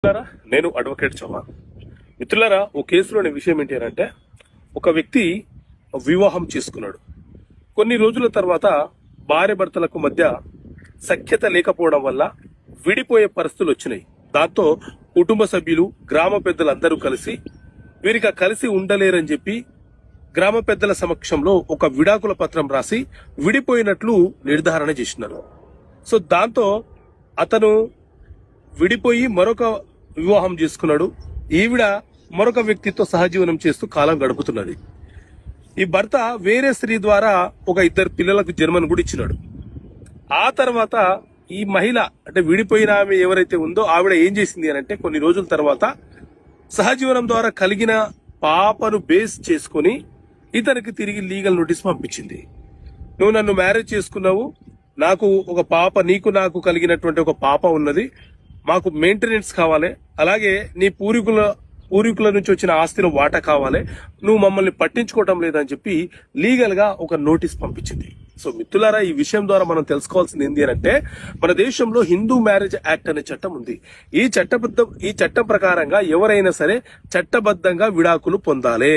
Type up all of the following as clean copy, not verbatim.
మిత్రులారా, నేను అడ్వకేట్ చౌహాన్. మిత్రులారా, ఓ కేసులోని విషయం ఏంటి అంటే, ఒక వ్యక్తి వివాహం చేసుకున్నాడు. కొన్ని రోజుల తర్వాత భార్య భర్తలకు మధ్య సఖ్యత లేకపోవడం వల్ల విడిపోయే పరిస్థితులు వచ్చినాయి. దాంతో కుటుంబ సభ్యులు, గ్రామ పెద్దలందరూ కలిసి వీరిగా కలిసి ఉండలేరని చెప్పి గ్రామ పెద్దల సమక్షంలో ఒక విడాకుల పత్రం రాసి విడిపోయినట్లు నిర్ధారణ చేసినారు. సో దాంతో అతను విడిపోయి మరొక వివాహం చేసుకున్నాడు. ఈవిడ మరొక వ్యక్తితో సహజీవనం చేస్తూ కాలం గడుపుతున్నది. ఈ భర్త వేరే స్త్రీ ద్వారా ఒక 2 పిల్లలకు జన్మను కూడా ఇచ్చినాడు. ఆ తర్వాత ఈ మహిళ అంటే విడిపోయిన ఆమె ఎవరైతే ఉందో ఆవిడ ఏం చేసింది అని అంటే, కొన్ని రోజుల తర్వాత సహజీవనం ద్వారా కలిగిన పాపను బేస్ చేసుకుని ఇతనికి తిరిగి లీగల్ నోటీస్ పంపించింది. నువ్వు నన్ను మ్యారేజ్ చేసుకున్నావు, నాకు ఒక పాప, నీకు నాకు కలిగినటువంటి ఒక పాప ఉన్నది, మాకు మెయింటెనెన్స్ కావాలి, అలాగే నీ పూర్వీకుల నుంచి వచ్చిన ఆస్తిలో వాటా కావాలి, నువ్వు మమ్మల్ని పట్టించుకోవటం లేదని చెప్పి లీగల్ గా ఒక నోటీస్ పంపించింది. సో మిత్రులారా, ఈ విషయం ద్వారా మనం తెలుసుకోవాల్సింది ఏంటి అంటే, మన దేశంలో హిందూ మ్యారేజ్ యాక్ట్ అనే చట్టం ఉంది. ఈ చట్టం ప్రకారంగా ఎవరైనా సరే చట్టబద్ధంగా విడాకులు పొందాలి.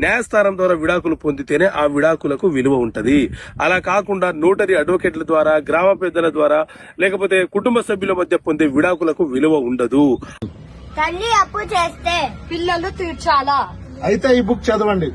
న్యాయస్థానం ద్వారా విడాకులు పొందితేనే ఆ విడాకులకు విలువ ఉంటది. అలా కాకుండా నోటరీ అడ్వకేట్ల ద్వారా, గ్రామ పెద్దల ద్వారా, లేకపోతే కుటుంబ సభ్యుల మధ్య పొందే విడాకులకు విలువ ఉండదు. తల్లి అప్పు చేస్తే పిల్లలు తీర్చాలా? అయితే ఈ బుక్ చదవండి.